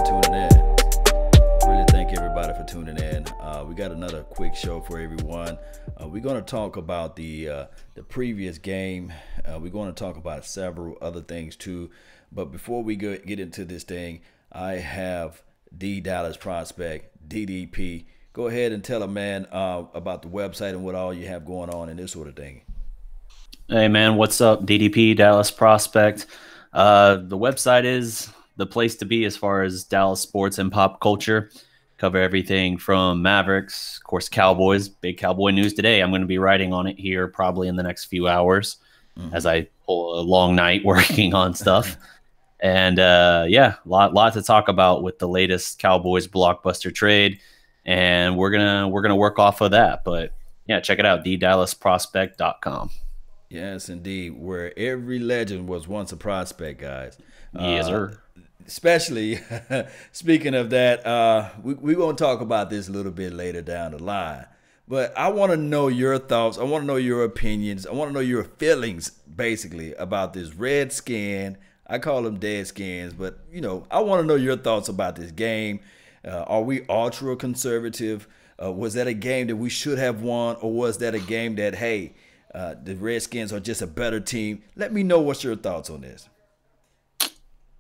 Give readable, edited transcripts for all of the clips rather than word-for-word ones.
for tuning in. Really thank everybody for tuning in. We got another quick show for everyone. We're going to talk about the previous game. We're going to talk about several other things too. But before we get into this thing, I have the Dallas prospect, DDP. Go ahead and tell a man about the website and what all you have going on and this sort of thing. Hey man, what's up? DDP, Dallas prospect. The website is the place to be as far as Dallas sports and pop culture. Cover everything from Mavericks, of course, Cowboys. Big Cowboy news today. I'm going to be writing on it here probably in the next few hours as I pull a long night working on stuff. And yeah, lot to talk about with the latest Cowboys blockbuster trade, and we're gonna work off of that. But yeah, check it out, thedallasprospect.com. Yes, indeed, where every legend was once a prospect, guys. Yes, sir. Especially, speaking of that, we won't talk about this a little bit later down the line. But I want to know your thoughts. I want to know your opinions. I want to know your feelings, basically, about this red skin. I call them dead skins, but, you know, I want to know your thoughts about this game. Are we ultra conservative? Was that a game that we should have won, or was that a game that, hey, the Redskins are just a better team? Let me know what's your thoughts on this.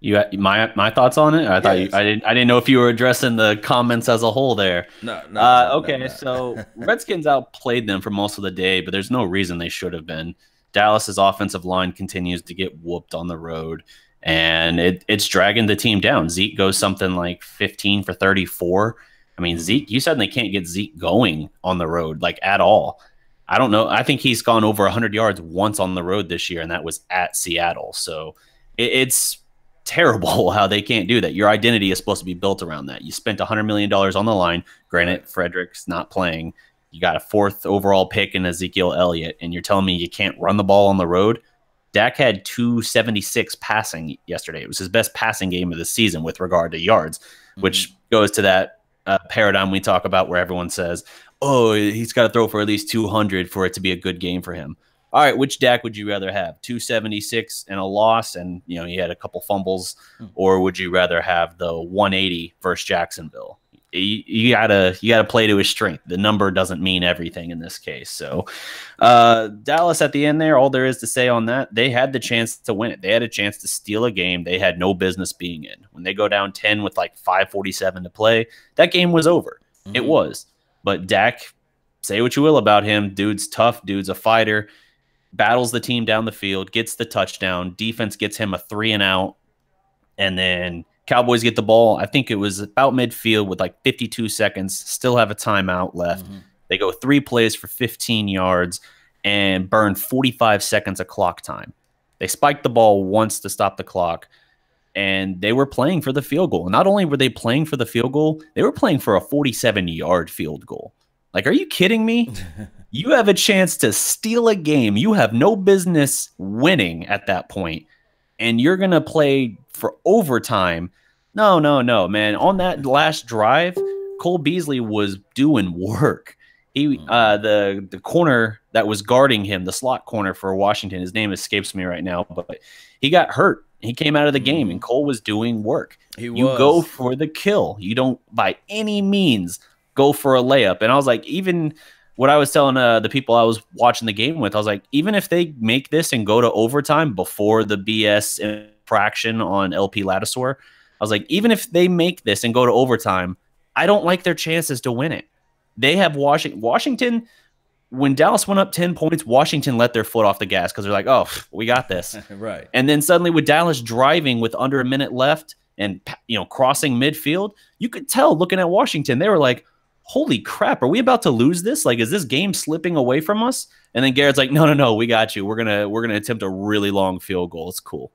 You my thoughts on it? I thought Yes. I didn't know if you were addressing the comments as a whole there. Okay, so Redskins outplayed them for most of the day, but there's no reason they should have been. Dallas's offensive line continues to get whooped on the road, and it's dragging the team down. Zeke goes something like 15 for 34. I mean, Zeke, you suddenly can't get Zeke going on the road, like, at all. I don't know. I think he's gone over 100 yards once on the road this year, and that was at Seattle. So it's terrible how they can't do that. Your identity is supposed to be built around that. You spent $100 million on the line. Granted, Frederick's not playing. You got a 4th overall pick in Ezekiel Elliott, and you're telling me you can't run the ball on the road? Dak had 276 passing yesterday. It was his best passing game of the season with regard to yards, which goes to that paradigm we talk about where everyone says, oh, he's got to throw for at least 200 for it to be a good game for him. All right, which Dak would you rather have? 276 and a loss, and you know he had a couple fumbles, or would you rather have the 180 versus Jacksonville? You gotta play to his strength. The number doesn't mean everything in this case. So Dallas at the end there, all there is to say on that, they had the chance to win it. They had a chance to steal a game they had no business being in. When they go down 10 with like 5:47 to play, that game was over. It was. But Dak, say what you will about him, dude's tough, dude's a fighter, battles the team down the field, gets the touchdown, defense gets him a 3-and-out, and then Cowboys get the ball. I think it was about midfield with like 52 seconds, still have a timeout left. They go 3 plays for 15 yards and burn 45 seconds of clock time. They spiked the ball once to stop the clock, and they were playing for the field goal. Not only were they playing for the field goal, they were playing for a 47-yard field goal. Like, are you kidding me? You have a chance to steal a game you have no business winning at that point, and you're going to play for overtime. No, man. On that last drive, Cole Beasley was doing work. He the corner that was guarding him, the slot corner for Washington, his name escapes me right now, but he got hurt. He came out of the game, and Cole was doing work. You go for the kill. You don't, by any means, go for a layup. And I was like, even what I was telling the people I was watching the game with, I was like, even if they make this and go to overtime before the BS infraction on LP Ladisor, I was like, even if they make this and go to overtime, I don't like their chances to win it. They have Washington. When Dallas went up 10 points, Washington let their foot off the gas because they're like, oh, we got this. Right. And then suddenly with Dallas driving with under a minute left and, you know, crossing midfield, you could tell looking at Washington, they were like, holy crap, are we about to lose this? Like, is this game slipping away from us? And then Garrett's like, no, we got you. We're gonna attempt a really long field goal. It's cool.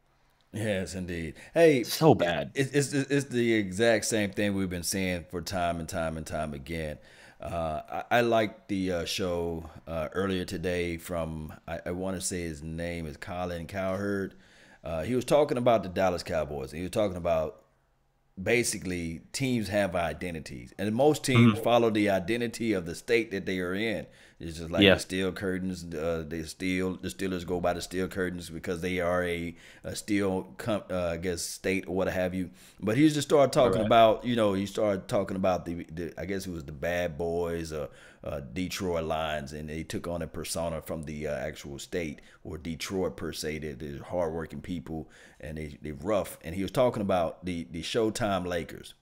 Yes, indeed. Hey, so bad. It's the exact same thing we've been seeing for time and time and time again. I liked the show earlier today from, I want to say his name is Colin Cowherd. He was talking about the Dallas Cowboys. He was talking about basically teams have identities, and most teams follow the identity of the state that they are in. It's just like the steel curtains. The Steelers go by the steel curtains because they are a steel, I guess, state or what have you. But he just started talking about, he started talking about the I guess it was the Bad Boys, Detroit Lions, and they took on a persona from the actual state or Detroit per se. They're hardworking people and they're rough. And he was talking about the Showtime Lakers.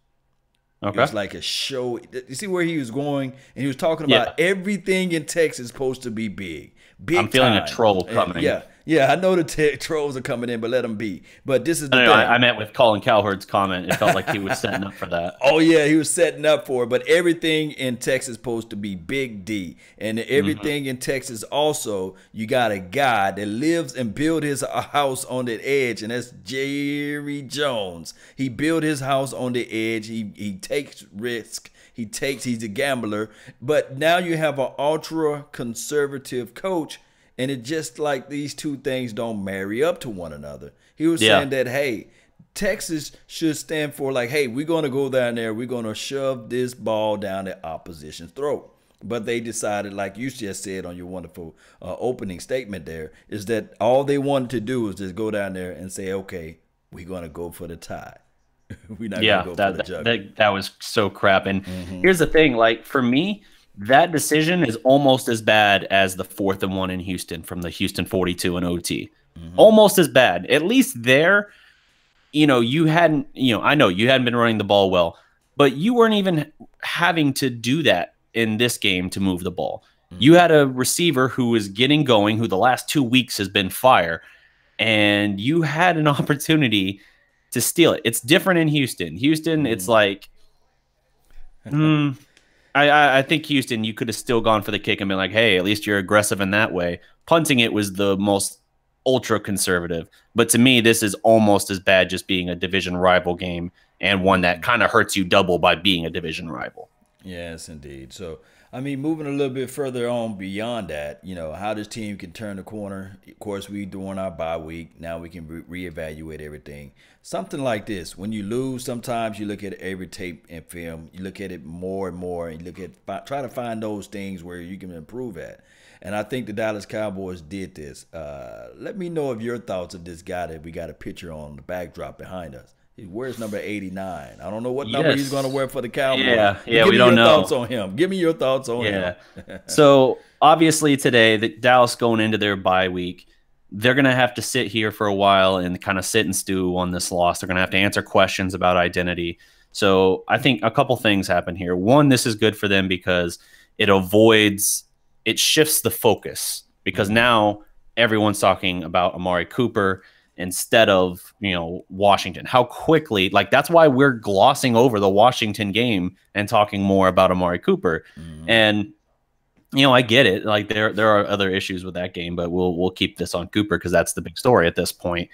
Okay. It was like a show. You see where he was going? And he was talking about everything in Texas is supposed to be big. I'm feeling a troll coming. Yeah, I know the trolls are coming in, but let them be. But this is the thing. I meant with Colin Cowherd's comment. It felt like he was setting up for that. Oh, yeah, he was setting up for it. But everything in Texas is supposed to be Big D. And everything in Texas also, you got a guy that lives and built his house on the edge, and that's Jerry Jones. He built his house on the edge. He takes risk. He's a gambler. But now you have an ultra-conservative coach, and it's just like these two things don't marry up to one another. He was saying that, hey, Texas should stand for like, hey, we're going to go down there. We're going to shove this ball down the opposition's throat. But they decided, like you just said on your wonderful opening statement there, is that all they wanted to do was just go down there and say, okay, we're going to go for the tie. We're not going to go for the juggle. That was so crap. And here's the thing, like for me, that decision is almost as bad as the 4th and 1 in Houston from the Houston 42 and OT. Almost as bad. At least there, you hadn't, I know you hadn't been running the ball well, but you weren't even having to do that in this game to move the ball. You had a receiver who was getting going, who the last 2 weeks has been fire, and you had an opportunity to steal it. It's different in Houston. It's like, I think Houston, you could have still gone for the kick and been like, hey, at least you're aggressive in that way. Punting it was the most ultra-conservative. But to me, this is almost as bad just being a division rival game and one that kind of hurts you double by being a division rival. Yes, indeed. So, I mean, moving a little bit further on beyond that, how this team can turn the corner. Of course, we doing our bye week. Now we can reevaluate everything. Something like this. When you lose, sometimes you look at every tape and film. You look at it more and more. And you look at try to find those things where you can improve at. And I think the Dallas Cowboys did this. Let me know of your thoughts of this guy that we got a picture on the backdrop behind us. He wears number 89. I don't know what number he's going to wear for the Cowboys. Yeah, we don't know. Thoughts on him. Give me your thoughts on him. So obviously today, the Dallas going into their bye week, they're going to have to sit here for a while and kind of sit and stew on this loss. They're going to have to answer questions about identity. So I think a couple things happen here. One, this is good for them because it shifts the focus because now everyone's talking about Amari Cooper instead of, Washington. How quickly, that's why we're glossing over the Washington game and talking more about Amari Cooper. And, I get it. Like there are other issues with that game, but we'll keep this on Cooper because that's the big story at this point.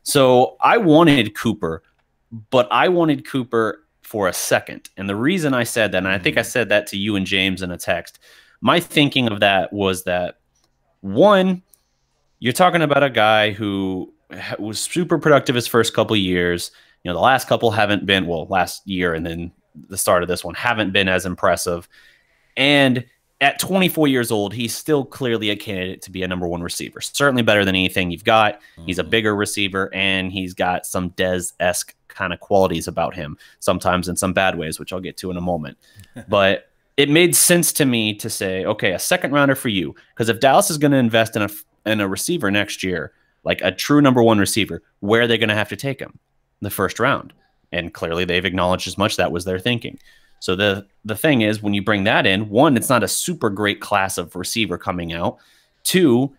So I wanted Cooper, but I wanted Cooper for a second. And the reason I said that, and I think I said that to you and James in a text, my thinking of that was that, one, you're talking about a guy who was super productive his first couple of years. The last couple haven't been, last year and then the start of this one haven't been as impressive. And at 24 years old, he's still clearly a candidate to be a number 1 receiver. Certainly better than anything you've got. He's a bigger receiver, and he's got some Dez-esque kind of qualities about him, sometimes in some bad ways, which I'll get to in a moment. But it made sense to me to say, okay, a second rounder for you. Because if Dallas is going to invest in a receiver next year, like a true number 1 receiver, where are they going to have to take him? The first round. And clearly they've acknowledged as much. That was their thinking. So the thing is, when you bring that in, one, it's not a super great class of receiver coming out. Two,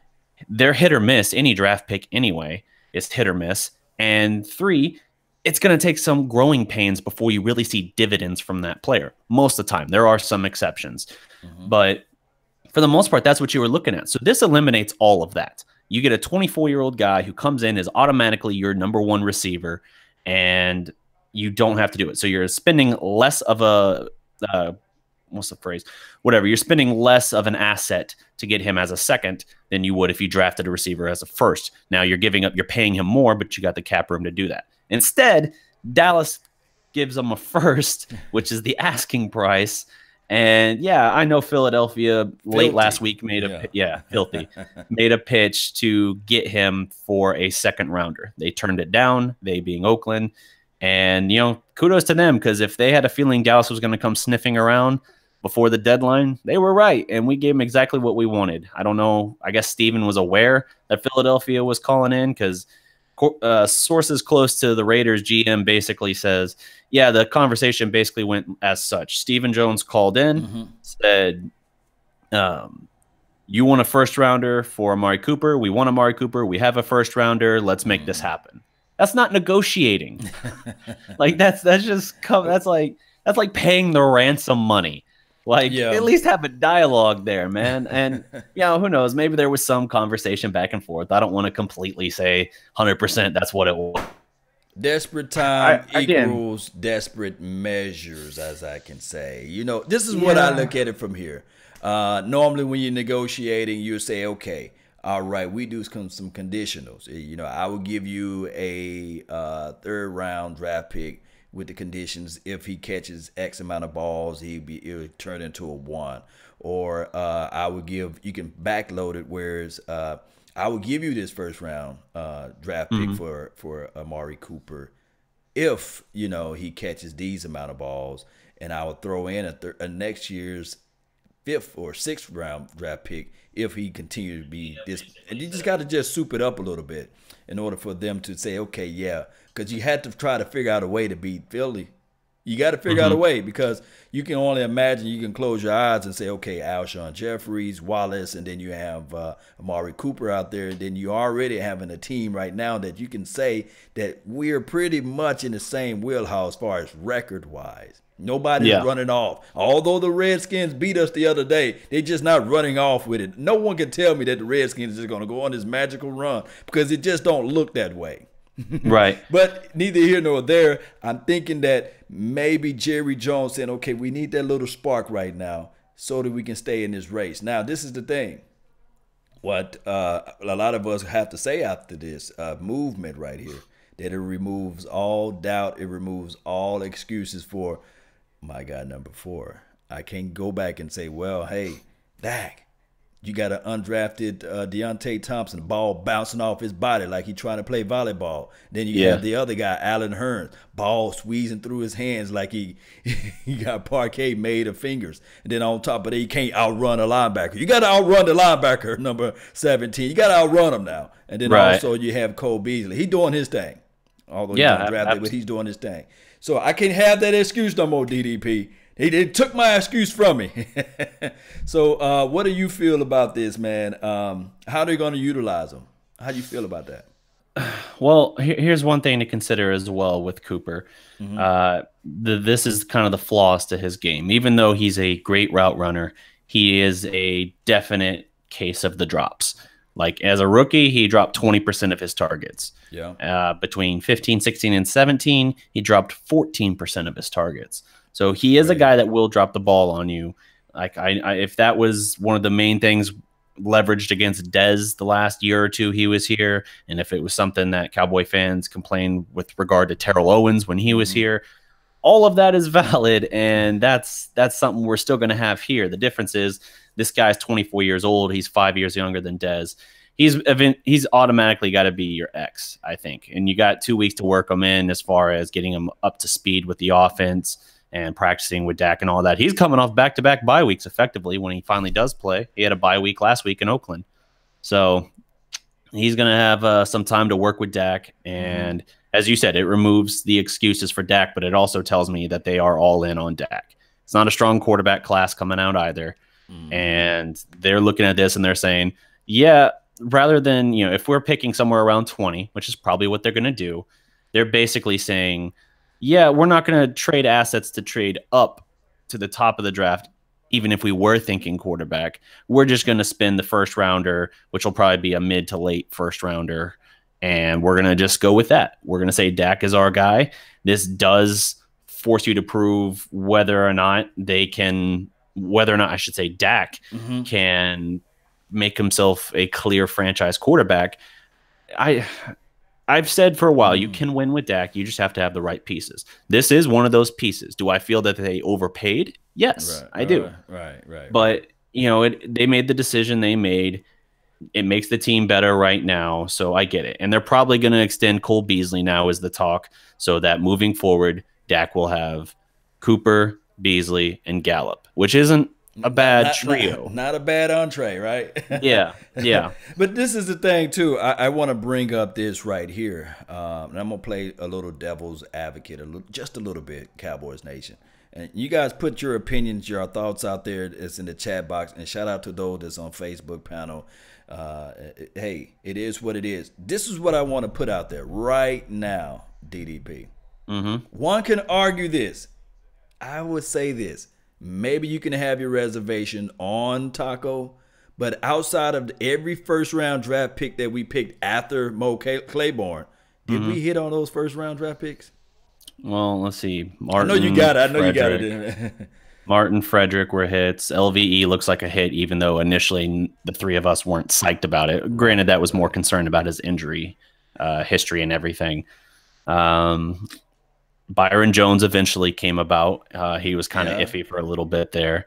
they're hit or miss. Any draft pick anyway is hit or miss. And three, it's going to take some growing pains before you really see dividends from that player. Most of the time. There are some exceptions. But for the most part, that's what you were looking at. So this eliminates all of that. You get a 24-year-old guy who comes in, is automatically your number 1 receiver, and you don't have to do it. So you're spending less of a, what's the phrase? Whatever. You're spending less of an asset to get him as a second than you would if you drafted a receiver as a first. Now you're paying him more, but you got the cap room to do that. Instead, Dallas gives him a first, which is the asking price, And yeah, I know Philadelphia late last week made filthy made a pitch to get him for a second rounder. They turned it down, they being Oakland. And, you know, kudos to them, because if they had a feeling Dallas was going to come sniffing around before the deadline, they were right. And we gave them exactly what we wanted. I don't know. I guess Steven was aware that Philadelphia was calling in, because sources close to the Raiders GM basically says, yeah, the conversation basically went as such. Stephen Jones called in, said, you want a first rounder for Amari Cooper? We want Amari Cooper. We have a first rounder. Let's make this happen. That's not negotiating. Like that's like paying the ransom money. Like, at least have a dialogue there, man. And, you know, who knows? Maybe there was some conversation back and forth. I don't want to completely say 100% that's what it was. Desperate time equals desperate measures, as I can say. You know, this is what I look at it from here. Normally when you're negotiating, you say, okay, all right, we do some conditionals. You know, I will give you a third-round draft pick with the conditions. If he catches X amount of balls, it'll turn into a 1. Or I would give, you can backload it, whereas I will give you this first-round draft pick for Amari Cooper if, you know, he catches these amount of balls, and I will throw in a next year's 5th or 6th round draft pick if he continues to be this. And you just got to just soup it up a little bit in order for them to say, okay, yeah, because you had to try to figure out a way to beat Philly. You got to figure out a way, because you can only imagine, you can close your eyes and say, okay, Alshon Jeffries, Wallace, and then you have Amari Cooper out there. And then you already having a team right now that you can say that we're pretty much in the same wheelhouse as far as record-wise. Nobody's running off. Although the Redskins beat us the other day, they're just not running off with it. No one can tell me that the Redskins is just going to go on this magical run, because it just don't look that way. Right. But neither here nor there. I'm thinking that maybe Jerry Jones saying, okay, we need that little spark right now so that we can stay in this race. Now, this is the thing. What a lot of us have to say after this movement right here, that it removes all doubt. It removes all excuses for my guy number 4. I can't go back and say, well, hey, Dak, you got an undrafted Deontay Thompson, ball bouncing off his body like he trying to play volleyball. Then you have the other guy, Allen Hurns, ball squeezing through his hands like he got parquet made of fingers. And then on top of that, you can't outrun a linebacker. You got to outrun the linebacker, number 17. You got to outrun him now. And then also you have Cole Beasley. He's doing his thing. Although he's undrafted, but he's doing his thing. So I can't have that excuse no more, DDP. They took my excuse from me. So what do you feel about this, man? How are they going to utilize them? How do you feel about that? Well, here's one thing to consider as well with Cooper. This is kind of the flaws to his game. Even though he's a great route runner, he is a definite case of the drops. Like, as a rookie, he dropped 20% of his targets. Between 15, 16, and 17, he dropped 14% of his targets. So he is a guy that will drop the ball on you. Like, if that was one of the main things leveraged against Dez the last year or two he was here, and if it was something that Cowboy fans complained with regard to Terrell Owens when he was here, all of that is valid, and that's something we're still going to have here. The difference is this guy's 24 years old. He's 5 years younger than Dez. He's automatically got to be your X, I think. And you got 2 weeks to work him in as far as getting him up to speed with the offense and practicing with Dak and all that. He's coming off back-to-back bye weeks effectively when he finally does play. He had a bye week last week in Oakland. So he's going to have some time to work with Dak. And as you said, it removes the excuses for Dak, but it also tells me that they are all in on Dak. It's not a strong quarterback class coming out either. And they're looking at this and they're saying, yeah, rather than, you know, if we're picking somewhere around 20, which is probably what they're going to do, they're basically saying, yeah, we're not going to trade assets to trade up to the top of the draft, even if we were thinking quarterback. We're just going to spend the first rounder, which will probably be a mid to late first rounder, and we're going to just go with that. We're going to say Dak is our guy. This does force you to prove whether or not I should say Dak can make himself a clear franchise quarterback. I've said for a while, you can win with Dak. You just have to have the right pieces. This is one of those pieces. Do I feel that they overpaid? Yes, I do. Right. But, you know, they made the decision they made. It makes the team better right now, so I get it. And they're probably going to extend Cole Beasley now is the talk, so that moving forward, Dak will have Cooper, Beasley, and Gallup, which isn't a bad trio. Not a bad entree, right? Yeah. But this is the thing, too. I want to bring up this right here. And I'm going to play a little devil's advocate, just a little bit, Cowboys Nation. And you guys put your opinions, your thoughts out there. It's in the chat box. And shout out to those that's on Facebook panel. Hey, it is what it is. This is what I want to put out there right now, DDP. One can argue this. I would say this. Maybe you can have your reservation on Taco, but outside of every first-round draft pick that we picked after Mo Claiborne, did we hit on those first-round draft picks? Well, let's see. Martin, I know you got it. Martin, Frederick were hits. LVE looks like a hit, even though initially the three of us weren't psyched about it. Granted, that was more concerned about his injury history and everything. Byron Jones eventually came about. He was kind of iffy for a little bit there.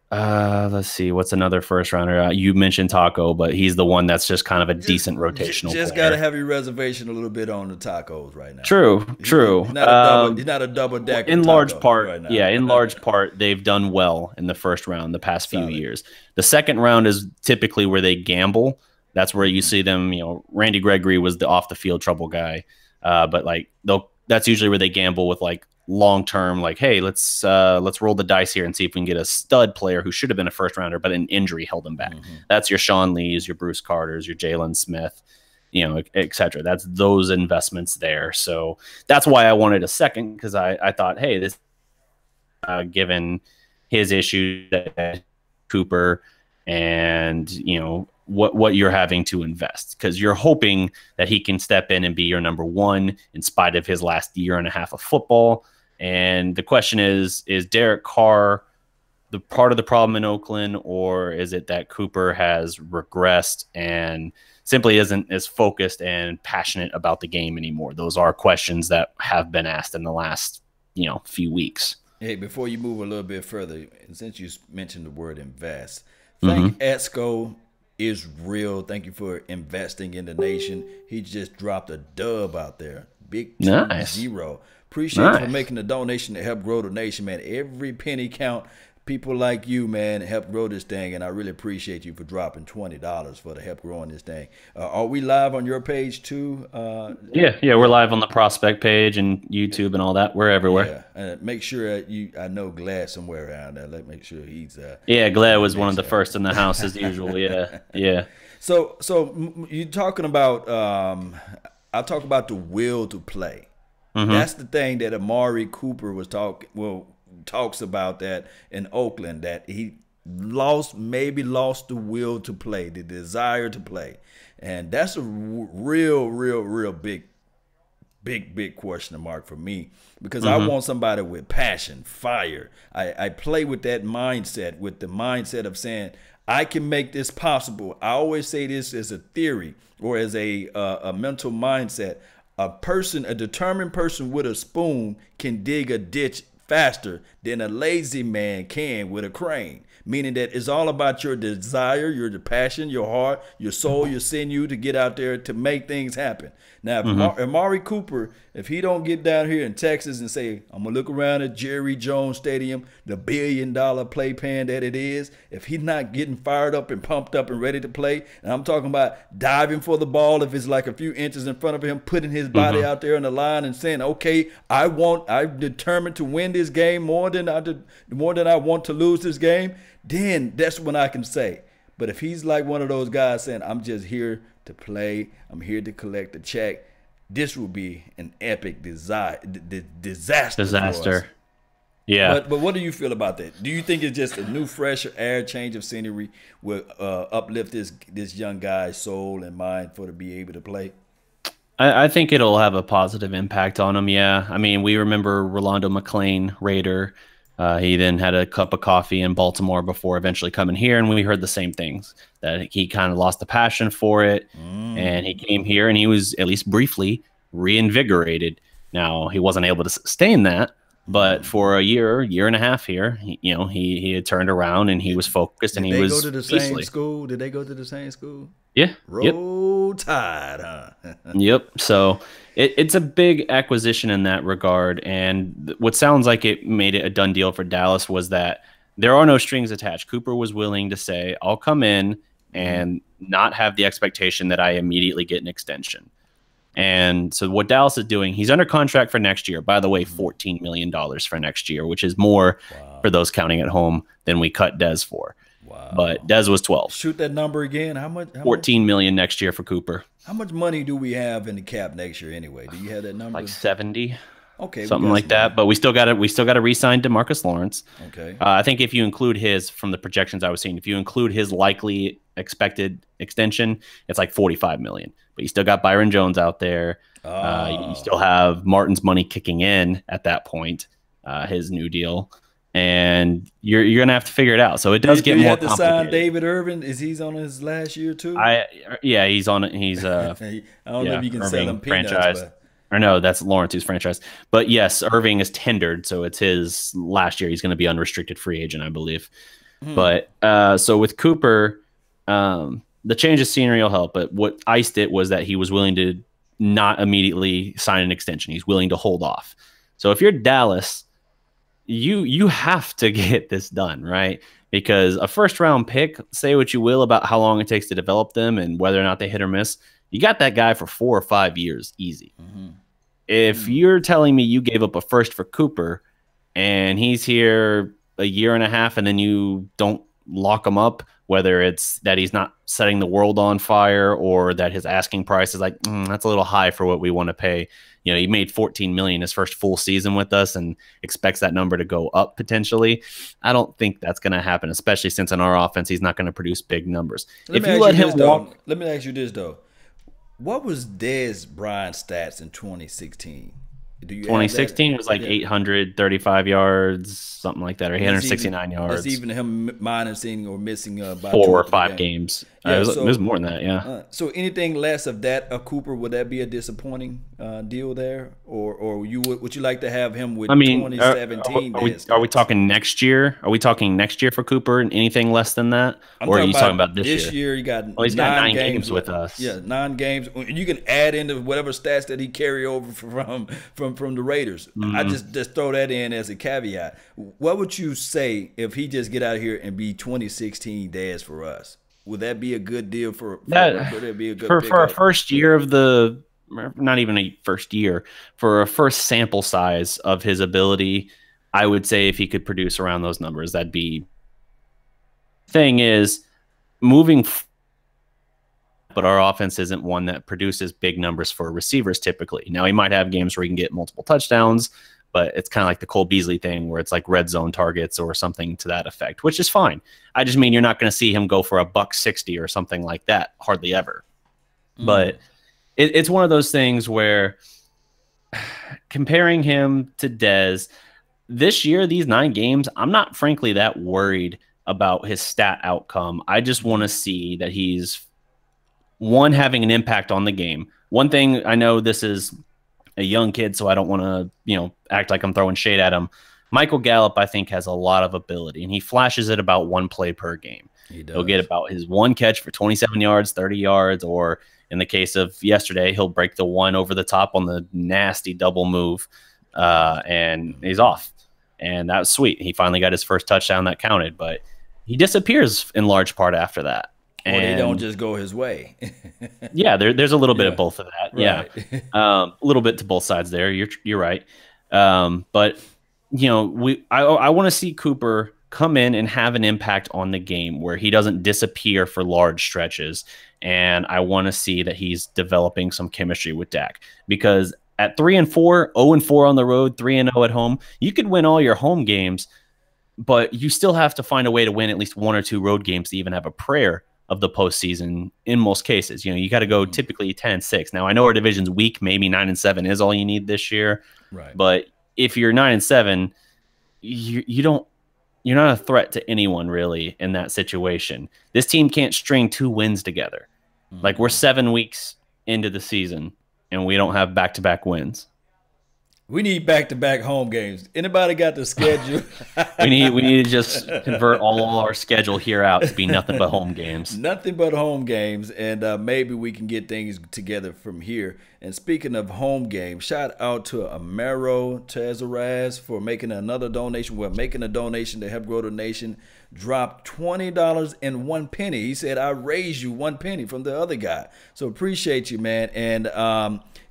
Let's see. What's another first rounder? You mentioned Taco, but he's the one that's just kind of a decent rotational Just got to have your reservation a little bit on the Tacos right now. True. He's not a double decker. In large part, right now. In large part, they've done well in the first round the past few years. The second round is typically where they gamble. That's where you see them. You know, Randy Gregory was the off the field trouble guy, but like that's usually where they gamble with like long term, like, hey, let's roll the dice here and see if we can get a stud player who should have been a first rounder, but an injury held him back. That's your Sean Lees, your Bruce Carters, your Jalen Smith, you know, etc. That's those investments there. So that's why I wanted a second, because I thought, hey, this given his issues, Cooper, and you know what you're having to invest, because you're hoping that he can step in and be your number one in spite of his last year and a half of football. And the question is Derek Carr the part of the problem in Oakland, or is it that Cooper has regressed and simply isn't as focused and passionate about the game anymore? Those are questions that have been asked in the last, few weeks. Hey, before you move a little bit further, and since you mentioned the word invest, thank Esco is real. Thank you for investing in the nation. He just dropped a dub out there. Big 2-0. Appreciate you for making the donation to help grow the nation, man. Every penny count. People like you, man, help grow this thing, and I really appreciate you for dropping $20 for the help growing this thing. Are we live on your page too? Yeah, we're live on the Prospect page and YouTube and all that. We're everywhere. Yeah, and make sure I know Glad somewhere around there. Let's make sure he's. Glad was one of the first in the house as usual. Yeah. So you talking about? I'll talk about the will to play. That's the thing that Amari Cooper was talks about that in Oakland, that he maybe lost the will to play, the desire to play. And that's a real big question mark for me, because I want somebody with passion, fire. I play with that mindset, with the mindset of saying, I can make this possible. I always say this as a theory or as a mental mindset. A determined person with a spoon can dig a ditch faster than a lazy man can with a crane. Meaning that it's all about your desire, your passion, your heart, your soul, your sinew to get out there to make things happen. Now, if Amari Cooper, if he don't get down here in Texas and say, I'm going to look around at Jerry Jones Stadium, the $1 billion playpen that it is, if he's not getting fired up and pumped up and ready to play, and I'm talking about diving for the ball if it's like a few inches in front of him, putting his body out there on the line and saying, okay, I'm determined to win this game more than I want to lose this game, then that's when I can say. But if he's like one of those guys saying, I'm just here to play, I'm here to collect a check, this will be an epic disaster. Yeah. But what do you feel about that? Do you think it's just a new, fresh air, change of scenery will uplift this young guy's soul and mind to be able to play? I think it'll have a positive impact on him, yeah. I mean, we remember Rolando McClain, Raider. He then had a cup of coffee in Baltimore before eventually coming here, and we heard the same things, that he kind of lost the passion for it, and he came here, and he was, at least briefly, reinvigorated. Now, he wasn't able to sustain that, But for a year and a half here, he had turned around and he was focused and he was. Did they go to the same school? Did they go to the same school? Yeah. Roll Tide, huh? Yep. So it's a big acquisition in that regard. And what sounds like it made it a done deal for Dallas was that there are no strings attached. Cooper was willing to say, I'll come in and not have the expectation that I immediately get an extension. And so what Dallas is doing, he's under contract for next year. By the way, $14 million for next year, which is more for those counting at home than we cut Dez for. Wow. But Dez was 12. Shoot that number again. How much? $14 million next year for Cooper. How much money do we have in the cap next year anyway? Do you have that number? Like 70. Okay, something like that. But we still got to re-sign DeMarcus Lawrence. Okay. I think if you include his, from the projections I was seeing, if you include his likely expected extension, it's like $45 million. But you still got Byron Jones out there. You still have Martin's money kicking in at that point, his new deal, and you're gonna have to figure it out. So it does get more complicated. Sign David Irvin. Is he's on his last year too? He's on it. He's I don't know if you can Irving sell him peanuts, franchise. Or no, that's Lawrence who's franchised. But yes, Irving is tendered, so it's his last year. He's going to be unrestricted free agent, I believe. But so with Cooper, the change of scenery will help. But what iced it was that he was willing to not immediately sign an extension. He's willing to hold off. So if you're Dallas, you have to get this done, right? Because a first-round pick, say what you will about how long it takes to develop them and whether or not they hit or miss, you got that guy for 4 or 5 years, easy. If you're telling me you gave up a first for Cooper and he's here a year and a half and then you don't lock him up, whether it's that he's not setting the world on fire or that his asking price is like, that's a little high for what we want to pay. You know, he made $14 million his first full season with us and expects that number to go up potentially. I don't think that's going to happen, especially since in our offense, he's not going to produce big numbers. If you let him walk, let me ask you this though. What was Dez Bryant's stats in 2016? 2016 was like 835 yards, something like that, or 869 yards. That's even him minusing or missing about 4 or 5 games. Yeah, it was more than that, yeah. So anything less of that, Cooper, would that be a disappointing deal there, or would you like to have him with 2017? Are we talking next year? Are we talking next year for Cooper and anything less than that, or are you talking about this year? This year, you got he's got 9 games with us. Yeah, 9 games. You can add into whatever stats that he carry over from the Raiders. I just throw that in as a caveat. What would you say if he just get out of here and be 2016 Dez for us? Would that be a good deal for a first year of the, not even a first year, for a first sample size of his ability? I would say if he could produce around those numbers, that'd be. Thing is, but our offense isn't one that produces big numbers for receivers typically. Now he might have games where he can get multiple touchdowns, but it's kind of like the Cole Beasley thing where it's like red zone targets or something to that effect, which is fine. I just mean you're not going to see him go for $160 or something like that, hardly ever. But it's one of those things where comparing him to Dez, this year, these 9 games, I'm not frankly that worried about his stat outcome. I just want to see that he's, one, having an impact on the game. One thing, I know this is a young kid, so I don't want to, act like I'm throwing shade at him. Michael Gallup, I think, has a lot of ability, and he flashes it about 1 play per game. He'll get about his 1 catch for 27 yards, 30 yards, or in the case of yesterday, he'll break the 1 over the top on the nasty double move, and he's off. And that was sweet. He finally got his first touchdown that counted, but he disappears in large part after that. Or they don't just go his way. Yeah, there's a little bit of both of that. Right. Yeah, a little bit to both sides there. You're right. But I want to see Cooper come in and have an impact on the game where he doesn't disappear for large stretches. And I want to see that he's developing some chemistry with Dak, because at 3-4, 0-4 on the road, 3-0 at home, you could win all your home games, but you still have to find a way to win at least 1 or 2 road games to even have a prayer of the postseason in most cases. You got to go typically 10-6. Now I know our division's weak. Maybe 9-7 is all you need this year. Right. But if you're 9-7, you're not a threat to anyone really in that situation. This team can't string 2 wins together. Like we're 7 weeks into the season and we don't have back-to-back wins. We need back-to-back home games. Anybody got the schedule? we need to just convert all our schedule here out to be nothing but home games. Nothing but home games, and maybe we can get things together from here. And speaking of home games, shout out to Amari Cooper for making another donation. We're making a donation to help grow the nation. Dropped $20.01. He said, "I raised you 1 penny" from the other guy. So appreciate you, man. And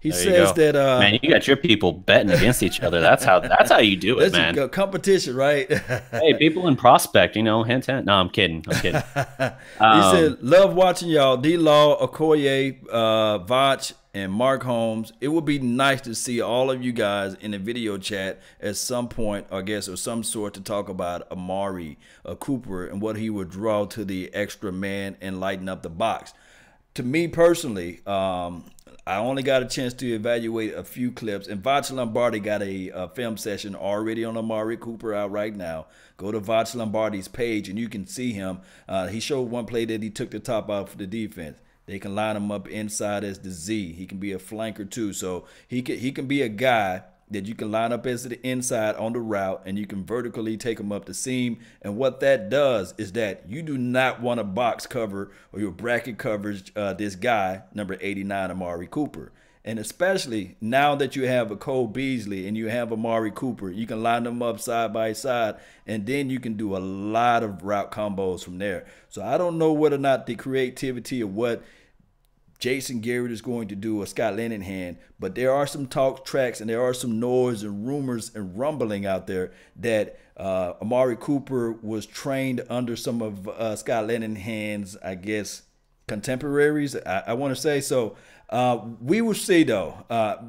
he says that man, you got your people betting against each other. That's how you do it, man. That's competition, right? Hey, people in Prospect, hint, hint. No, I'm kidding. He said, "Love watching y'all. D-Law, Okoye, Vach, and Mark Holmes. It would be nice to see all of you guys in a video chat at some point, I guess, or some sort, to talk about Amari Cooper and what he would draw to the extra man and lighten up the box." To me personally, I only got a chance to evaluate a few clips, and Vach Lombardi got a film session already on Amari Cooper out right now. Go to Vach Lombardi's page, and you can see him. He showed one play that he took the top out for the defense. They can line him up inside as the Z. He can be a flanker too, so he can be a guy that you can line up as the inside on the route, and you can vertically take him up the seam. And what that does is that you do not want to box cover or your bracket coverage this guy, number 89, Amari Cooper. And especially now that you have a Cole Beasley and you have Amari Cooper, you can line them up side by side, and then you can do a lot of route combos from there. So I don't know whether or not the creativity of what Jason Garrett is going to do or Scott Linehan, but there are some talk tracks and there are some noise and rumors and rumbling out there that Amari Cooper was trained under some of Scott Linehan's, I guess, contemporaries, I want to say. So we will see, though.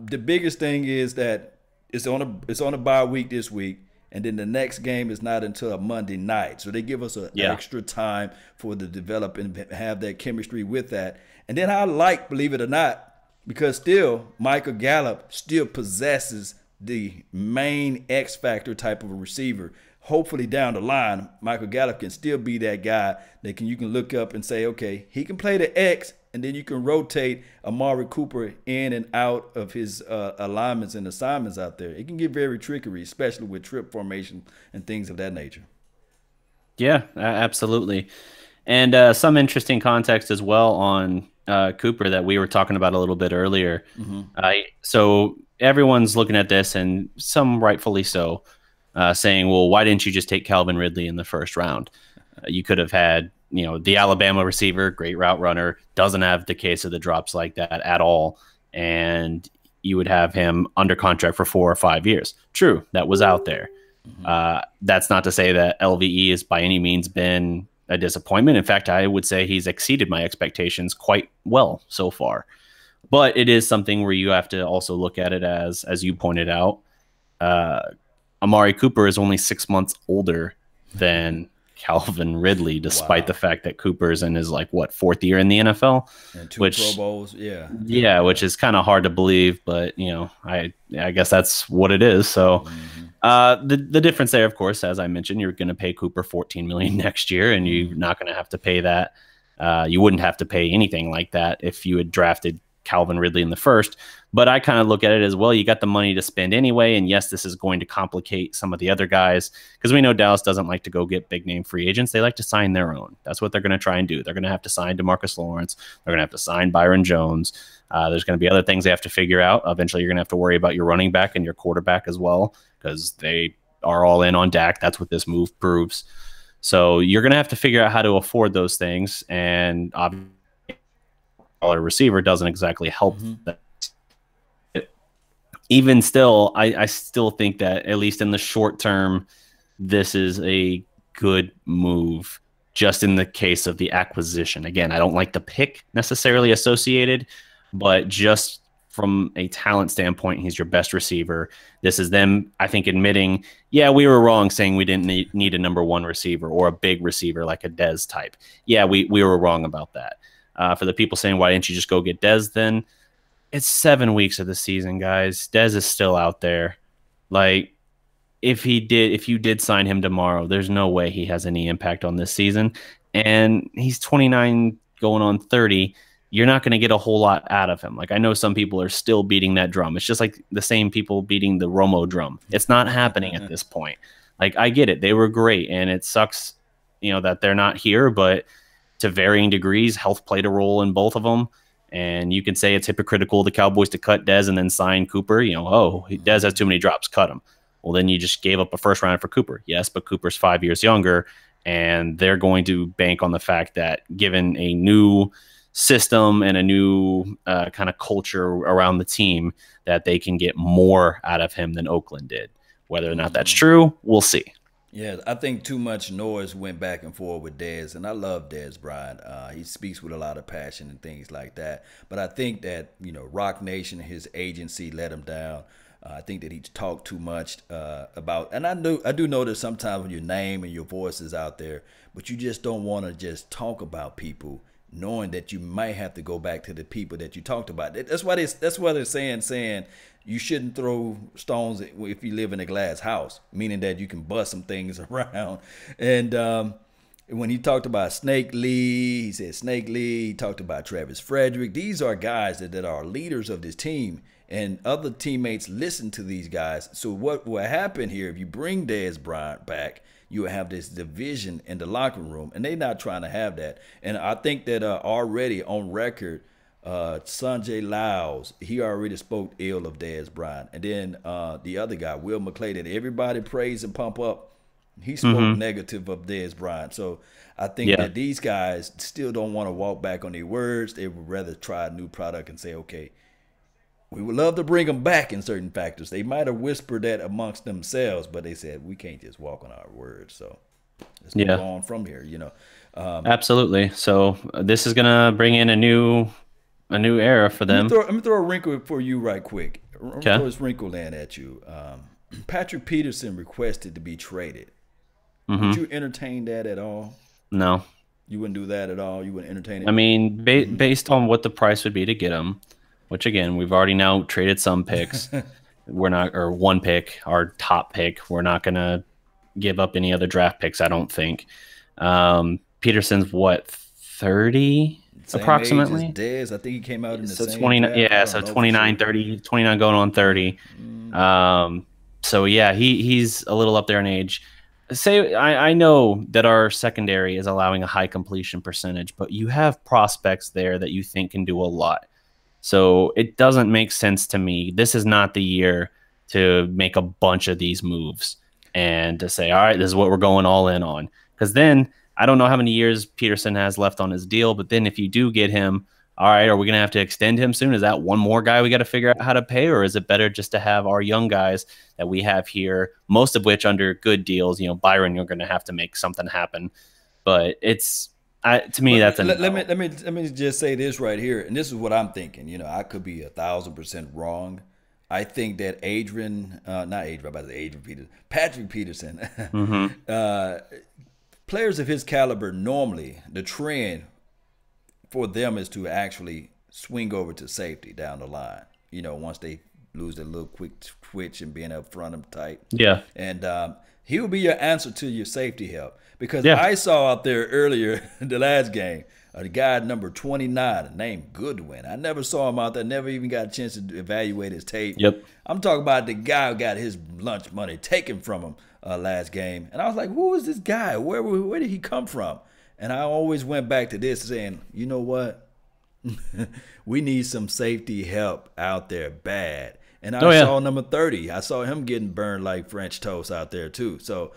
The biggest thing is that it's on a bye week this week, and then the next game is not until a Monday night. So they give us an extra time for the develop and have that chemistry with that. And then I like, believe it or not, because still Michael Gallup still possesses the main X factor type of a receiver. Hopefully down the line, Michael Gallup can still be that guy that you can look up and say, okay, he can play the X, and then you can rotate Amari Cooper in and out of his alignments and assignments out there. It can get very trickery, especially with trip formation and things of that nature. Yeah, absolutely. And some interesting context as well on Cooper that we were talking about a little bit earlier. So everyone's looking at this, and some rightfully so, saying, well, why didn't you just take Calvin Ridley in the first round? You could have had, the Alabama receiver, great route runner, doesn't have the case of the drops like that at all, and you would have him under contract for 4 or 5 years. True, that was out there. That's not to say that LVE has by any means been a disappointment. In fact, I would say he's exceeded my expectations quite well so far. But it is something where you have to also look at it as you pointed out, Amari Cooper is only 6 months older than Calvin Ridley, despite the fact that Cooper's in his fourth year in the NFL, and 2 Pro Bowls, which is kind of hard to believe, but I guess that's what it is. So the difference there, of course, as I mentioned, you're going to pay Cooper $14 million next year, and you're not going to have to pay that. You wouldn't have to pay anything like that if you had drafted Calvin Ridley in the first. But I kind of look at it as, well, you got the money to spend anyway, and yes, this is going to complicate some of the other guys, because we know Dallas doesn't like to go get big name free agents. They like to sign their own. That's what they're going to try and do. They're going to have to sign DeMarcus Lawrence. They're going to have to sign Byron Jones. There's going to be other things they have to figure out. Eventually, you're going to have to worry about your running back and your quarterback as well, because they are all in on Dak. That's what this move proves. So you're going to have to figure out how to afford those things, and obviously a receiver doesn't exactly help that. Even still, I still think that, at least in the short term, this is a good move, just in the case of the acquisition. Again, I don't like the pick necessarily associated, but just from a talent standpoint, he's your best receiver. This is them, I think, admitting, yeah, we were wrong saying we didn't need a number 1 receiver or a big receiver like a Dez type. Yeah, we were wrong about that. For the people saying, why didn't you just go get Dez then? It's 7 weeks of the season, guys. Dez is still out there. If you did sign him tomorrow, there's no way he has any impact on this season. And he's 29 going on 30. you're not going to get a whole lot out of him. Like, I know some people are still beating that drum. It's just like the same people beating the Romo drum. It's not happening at this point. Like, I get it. They were great, and it sucks, that they're not here, but to varying degrees, health played a role in both of them. And you can say it's hypocritical of the Cowboys to cut Dez and then sign Cooper. Dez has too many drops, cut him. Well, then you just gave up a first round for Cooper. Yes, but Cooper's 5 years younger, and they're going to bank on the fact that given a new system and a new kind of culture around the team, that they can get more out of him than Oakland did. Whether or not that's true, we'll see. Yeah, I think too much noise went back and forth with Dez, and I love Dez Bryant. He speaks with a lot of passion and things like that. But I think that, Rock Nation, his agency, let him down. I think that he talked too much about, and I do know that sometimes when your name and your voice is out there, but you just don't want to just talk about people, knowing that you might have to go back to the people that you talked about. That's why they're saying you shouldn't throw stones if you live in a glass house, meaning that you can bust some things around. And when he talked about Snake Lee, he said Snake Lee. He talked about Travis Frederick. These are guys that are leaders of this team, and other teammates listen to these guys. So what will happen here if you bring Dez Bryant back? You will have this division in the locker room, and they're not trying to have that. And I think that already on record, Sanjay Lyles, he already spoke ill of Dez Bryant. And then the other guy, Will McClay, that everybody praise and pump up, he spoke negative of Dez Bryant. So I think that these guys still don't want to walk back on their words. They would rather try a new product and say, okay, we would love to bring them back in certain factors. They might have whispered that amongst themselves, but they said, we can't just walk on our words. So let's move on from here, Absolutely. So this is going to bring in a new era for them. Let me throw a wrinkle for you right quick. Throw this wrinkle in at you. Patrick Peterson requested to be traded. Would you entertain that at all? No. You wouldn't do that at all? You wouldn't entertain it? I mean, based on what the price would be to get him, which, again, we've already now traded some picks. We're not, or one pick, our top pick. We're not going to give up any other draft picks, I don't think. Peterson's what, 30 same approximately? Age as Dez. I think he came out in the same 29. Yeah, so 29, 30, 29 going on 30. So, yeah, he's a little up there in age. I know that our secondary is allowing a high completion percentage, but you have prospects there that you think can do a lot. So it doesn't make sense to me. This is not the year to make a bunch of these moves and to say, all right, this is what we're going all in on. Because then I don't know how many years Peterson has left on his deal, but then if you do get him, all right, are we going to have to extend him soon? Is that one more guy we got to figure out how to pay, or is it better just to have our young guys that we have here, most of which under good deals? Byron, you're going to have to make something happen. But it's... to me, that's let me just say this right here, and this is what I'm thinking. I could be 1,000% wrong. I think that Patrick Peterson, players of his caliber, normally the trend for them is to actually swing over to safety down the line. Once they lose their little quick twitch and being up front and tight. Yeah, and he will be your answer to your safety help. Because I saw out there earlier the last game a guy number 29 named Goodwin. I never saw him out there, never even got a chance to evaluate his tape. Yep. I'm talking about the guy who got his lunch money taken from him last game. And I was like, who is this guy? Where did he come from? And I always went back to this saying, you know what? We need some safety help out there bad. And I saw number 30. I saw him getting burned like French toast out there too. So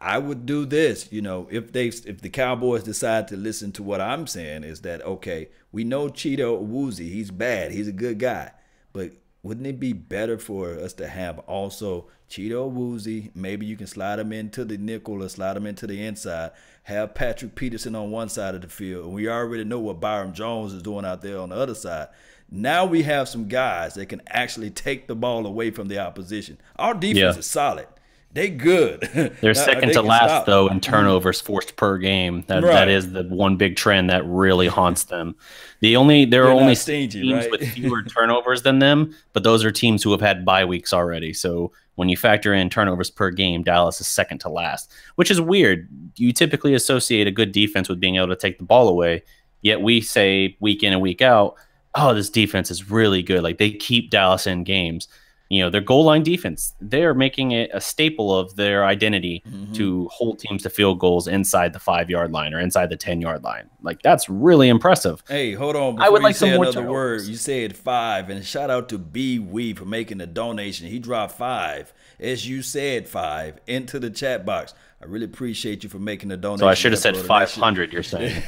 I would do this, if the Cowboys decide to listen to what I'm saying, is that, okay, we know Cheeto Awuzie, he's bad, he's a good guy, but wouldn't it be better for us to have also Cheeto Awuzie? Maybe you can slide him into the nickel or slide him into the inside, have Patrick Peterson on one side of the field, and we already know what Byron Jones is doing out there on the other side. Now we have some guys that can actually take the ball away from the opposition. Our defense is solid. They good. They're second to last, though, in turnovers forced per game. That is the one big trend that really haunts them. There are only stingy, teams right? with fewer turnovers than them, but those are teams who have had bye weeks already. So when you factor in turnovers per game, Dallas is second to last, which is weird. You typically associate a good defense with being able to take the ball away. Yet we say week in and week out, oh, this defense is really good. Like they keep Dallas in games. You know, their goal line defense, they're making it a staple of their identity to hold teams to field goals inside the 5-yard line or inside the 10-yard line. Like, that's really impressive. Hey, hold on. Before I would like some more another word. You said 5, and shout out to B Wee for making the donation. He dropped 5, as you said 5, into the chat box. I really appreciate you for making the donation. So I should have said 500, you're saying.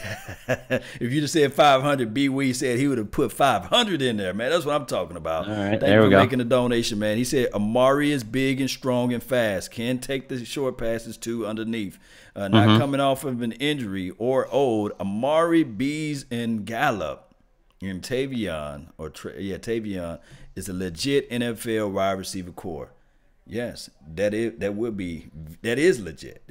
If you just said 500, B Wee said he would have put 500 in there, man. That's what I'm talking about. All right, Thank you for making the donation, man. He said Amari is big and strong and fast. Can take the short passes too underneath. Not coming off of an injury or old. Amari, Bees, and Gallup. And Tavion, Tavion is a legit NFL wide receiver core. Yes, that is legit.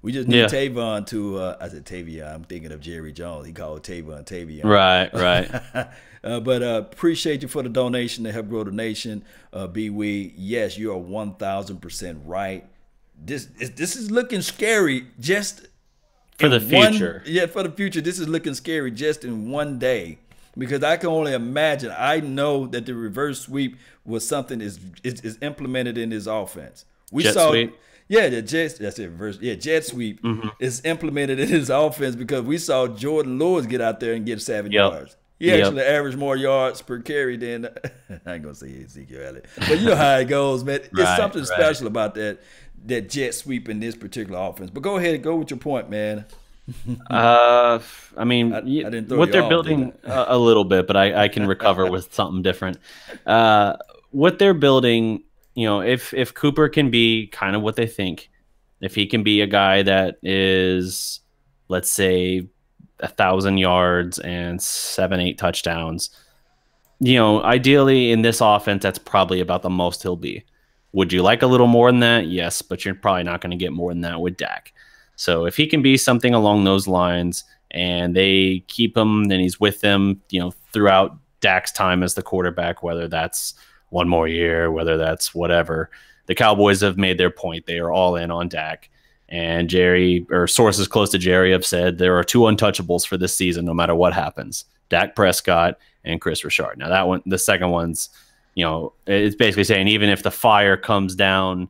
We just need Tavon to. I said Tavion. I'm thinking of Jerry Jones. He called Tavion. Right. But appreciate you for the donation to help grow the nation. B Wee. Yes, you are 1,000% right. This is looking scary. Just for the future. For the future. This is looking scary just in one day. Because I can only imagine. I know that the reverse sweep was something is implemented in his offense. We jet saw, sweep. The jet. That's it. Reverse. Yeah, jet sweep is implemented in his offense because we saw Jordan Lewis get out there and get 7 yards. He actually averaged more yards per carry than I ain't gonna say Ezekiel Elliott, but you know how it goes, man. It's something special about that jet sweep in this particular offense. But go ahead and go with your point, man. I mean, what they're building a little bit, but I can recover with something different. What they're building, you know, if Cooper can be kind of what they think, if he can be a guy that is, let's say, 1,000 yards and 7-8 touchdowns, you know, ideally in this offense, that's probably about the most he'll be. Would you like a little more than that? Yes, but you're probably not going to get more than that with Dak. So if he can be something along those lines and they keep him, then he's with them, you know, throughout Dak's time as the quarterback, whether that's one more year, whether that's whatever. The Cowboys have made their point. They are all in on Dak. And Jerry, or sources close to Jerry, have said there are 2 untouchables for this season, no matter what happens: Dak Prescott and Chris Richard. Now that one, the second one's, you know, it's basically saying even if the fire comes down,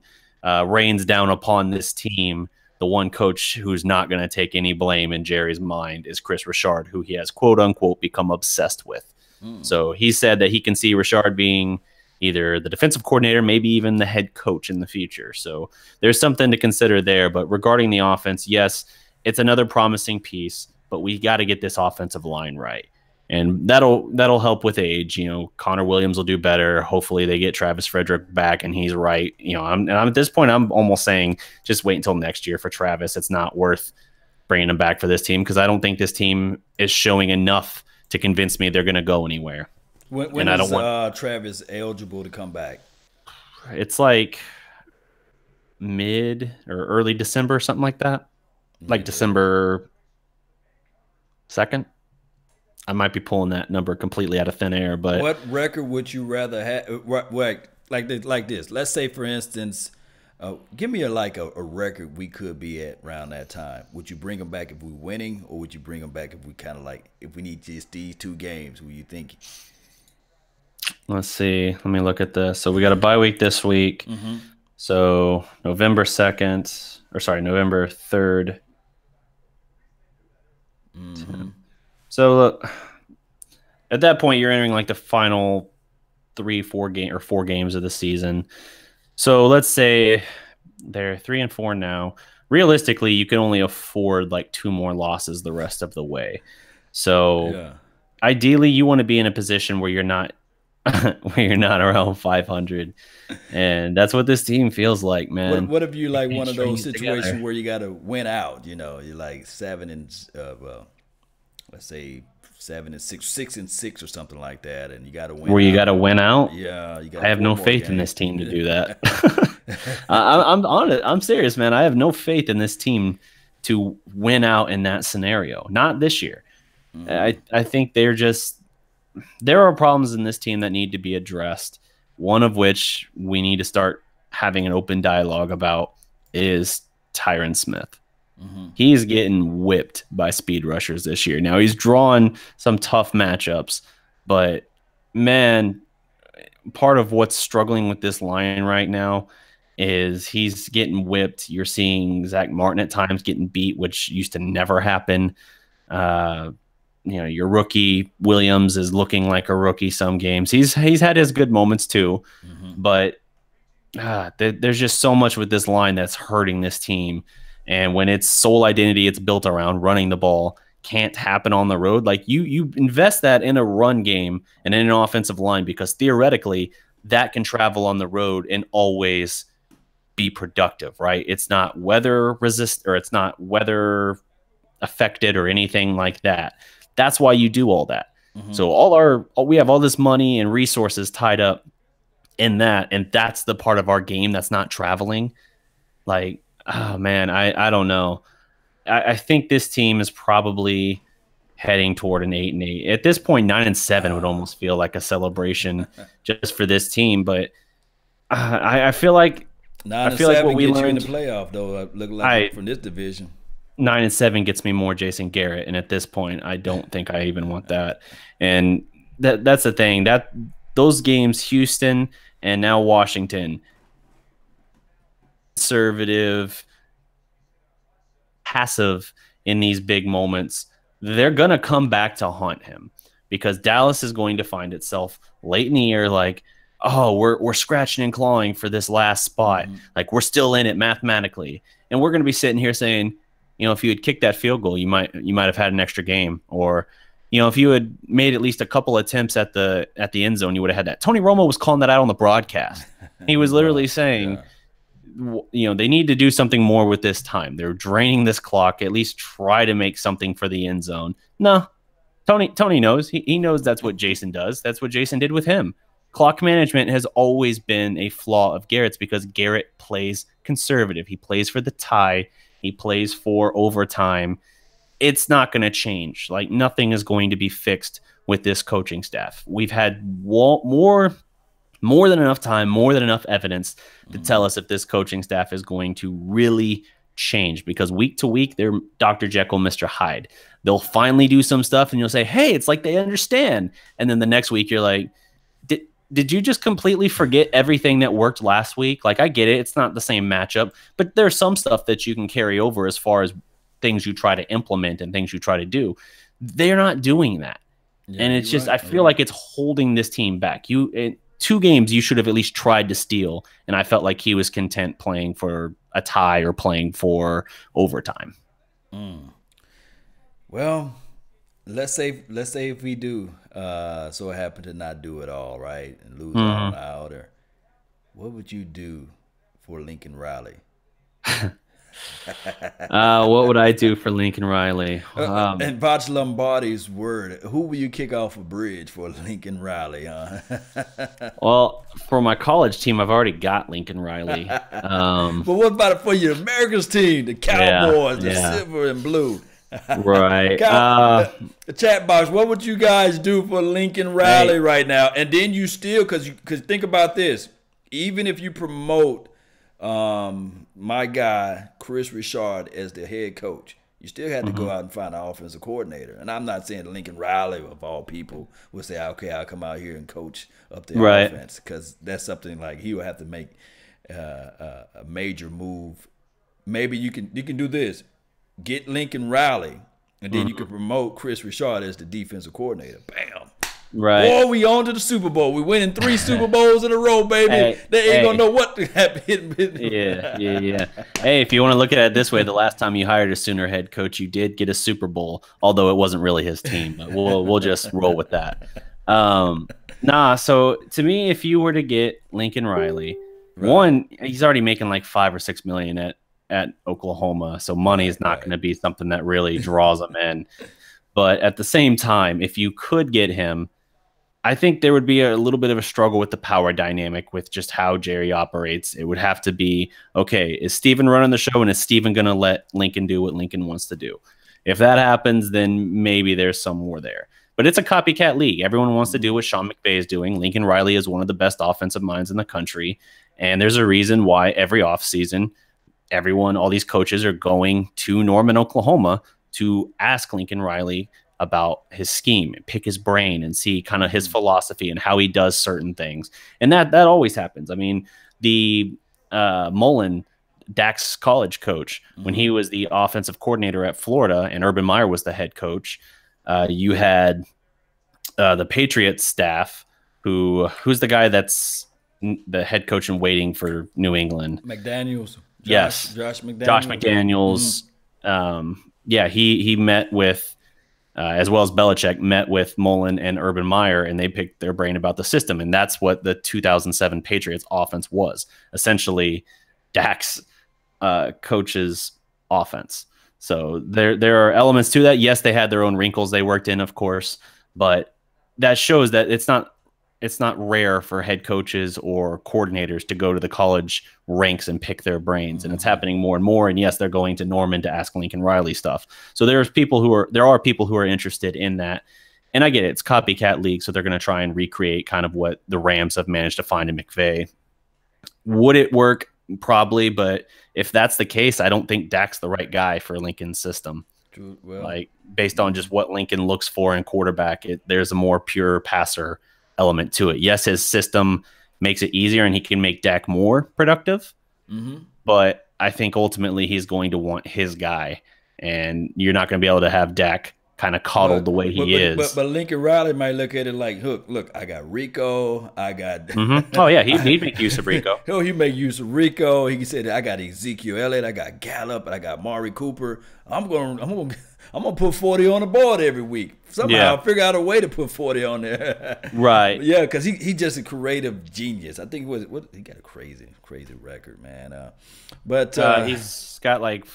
rains down upon this team, the one coach who's not going to take any blame in Jerry's mind is Chris Richard, who he has, quote unquote, become obsessed with. So he said that he can see Richard being either the defensive coordinator, maybe even the head coach in the future. So there's something to consider there. But regarding the offense, yes, it's another promising piece, but we got to get this offensive line right. And that'll help with age. You know, Connor Williams will do better. Hopefully they get Travis Frederick back and he's right. You know, I'm at this point, I'm almost saying just wait until next year for Travis. It's not worth bringing him back for this team because I don't think this team is showing enough to convince me they're going to go anywhere. When is Travis eligible to come back? It's like mid or early December, something like that. Like December 2nd. I might be pulling that number completely out of thin air, but what record would you rather have? Like this. Let's say, for instance, give me a record we could be at around that time. Would you bring them back if we're winning, or would you bring them back if we if we need just these 2 games? What are you thinking? Let's see. Let me look at this. So we got a bye week this week. So November 3rd. So look, at that point, you're entering like the final 4 games of the season. So let's say they're 3-4 now. Realistically, you can only afford like 2 more losses the rest of the way. So ideally, you want to be in a position where you're not around 500, and that's what this team feels like, man. What if you like one of those situations where you got to win out? You know, you're like 7 and let's say 7 and 6, 6 and 6 or something like that, and you got to win. Where you got to win out? Yeah, you got. I have no faith in this team to do that. I'm honest. I'm serious, man. I have no faith in this team to win out in that scenario. Not this year. I think there are problems in this team that need to be addressed. One of which we need to start having an open dialogue about is Tyron Smith. He's getting whipped by speed rushers this year. Now, he's drawn some tough matchups, but, man, part of what's struggling with this line right now is he's getting whipped. You're seeing Zach Martin at times getting beat, which used to never happen. Your rookie Williams is looking like a rookie some games. He's had his good moments too, but there's just so much with this line that's hurting this team. And when its sole identity it's built around running the ball can't happen on the road, like you invest that in a run game and in an offensive line, because theoretically that can travel on the road and always be productive, right? It's not weather resist, or it's not weather affected or anything like that. That's why you do all that. So we have all this money and resources tied up in that, and that's the part of our game that's not traveling. Like, oh man, I don't know. I think this team is probably heading toward an 8-8. At this point, 9-7 would almost feel like a celebration just for this team. But I feel like 9-7 what we learned in the playoff, though. Look like from this division. 9-7 gets me more Jason Garrett, and at this point, I don't think I even want that. And that's the thing, that those games, Houston and now Washington, conservative, passive in these big moments, they're gonna come back to haunt him, because Dallas is going to find itself late in the year like, oh, we're scratching and clawing for this last spot, like we're still in it mathematically, and we're gonna be sitting here saying, if you had kicked that field goal, you might have had an extra game. Or, if you had made at least a couple attempts at the end zone, you would have had that. Tony Romo was calling that out on the broadcast. He was literally saying, they need to do something more with this time. They're draining this clock. At least try to make something for the end zone. No, Tony knows. He knows that's what Jason does. That's what Jason did with him. Clock management has always been a flaw of Garrett's, because Garrett plays conservative. He plays for the tie. He plays for overtime. It's not going to change. Like, nothing is going to be fixed with this coaching staff. We've had more than enough time, more than enough evidence to tell us if this coaching staff is going to really change, because week to week, they're Dr. Jekyll, Mr. Hyde. They'll finally do some stuff and you'll say, hey, it's like they understand. And then the next week you're like, did you just completely forget everything that worked last week? Like, I get it. It's not the same matchup, but there's some stuff that you can carry over as far as things you try to implement and things you try to do. They're not doing that. Yeah, and it's just, I feel like it's holding this team back. In 2 games, you should have at least tried to steal. And I felt like he was content playing for a tie or playing for overtime. Well, let's say if we do so happen to not do it all, right, and lose all out, or what would you do for Lincoln Riley? What would I do for Lincoln Riley? And Voch Lombardi's word, who will you kick off a bridge for Lincoln Riley? Well, for my college team, I've already got Lincoln Riley. But what about it for your America's team, the Cowboys, the silver and blue? Right. The chat box, what would you guys do for Lincoln Riley right now? And then you still, because think about this, even if you promote my guy Chris Richard as the head coach, you still have to go out and find an offensive coordinator. And I'm not saying Lincoln Riley, of all people, will say, okay, I'll come out here and coach up the offense, because that's something like he will have to make a major move. Maybe you can do this. Get Lincoln Riley, and then you can promote Chris Richard as the defensive coordinator. Bam. Right. Boy, we on to the Super Bowl. We winning 3 Super Bowls in a row, baby. They ain't gonna know what to happen. Yeah. Hey, if you want to look at it this way, the last time you hired a Sooner head coach, you did get a Super Bowl, although it wasn't really his team. But we'll just roll with that. So to me, if you were to get Lincoln Riley, one, he's already making like $5 or $6 million at Oklahoma, so money is not going to be something that really draws him in. But at the same time, if you could get him, I think there would be a little bit of a struggle with the power dynamic with just how Jerry operates. It would have to be, okay, is Steven running the show, and is Steven going to let Lincoln do what Lincoln wants to do? If that happens, then maybe there's some more there. But it's a copycat league. Everyone wants to do what Sean McVay is doing. Lincoln Riley is one of the best offensive minds in the country, and there's a reason why every offseason all these coaches are going to Norman, Oklahoma to ask Lincoln Riley about his scheme, pick his brain, and see kind of his philosophy and how he does certain things. And that always happens. I mean, the Mullen, Dak's college coach, when he was the offensive coordinator at Florida and Urban Meyer was the head coach, you had the Patriots staff, who's the guy that's the head coach in waiting for New England? McDaniels. Josh McDaniels. Josh McDaniels. Yeah, he met with, as well as Belichick, met with Mullen and Urban Meyer, and they picked their brain about the system. And that's what the 2007 Patriots offense was. Essentially, Dak's coach's offense. So there are elements to that. Yes, they had their own wrinkles they worked in, of course, but that shows that it's not rare for head coaches or coordinators to go to the college ranks and pick their brains. And it's happening more and more. And yes, they're going to Norman to ask Lincoln Riley stuff. So there are people who are interested in that. And I get it. It's copycat league. So they're going to try and recreate kind of what the Rams have managed to find in McVay. Would it work? Probably. But if that's the case, I don't think Dak's the right guy for Lincoln's system. Well, like based on just what Lincoln looks for in quarterback, there's a more pure passer element to it. Yes, his system makes it easier and he can make Dak more productive, but I think ultimately he's going to want his guy, and you're not going to be able to have Dak kind of coddled the way he is. But Lincoln Riley might look at it like, look, I got Rico, I got oh yeah, he'd make use of Rico. He make use of Rico. He said, I got Ezekiel Elliott, I got Gallup, and I got Amari Cooper. I'm gonna put 40 on the board every week. Somehow figure out a way to put 40 on there. Right. Yeah, because he just a creative genius. I think he got a crazy record, man. But he's got like,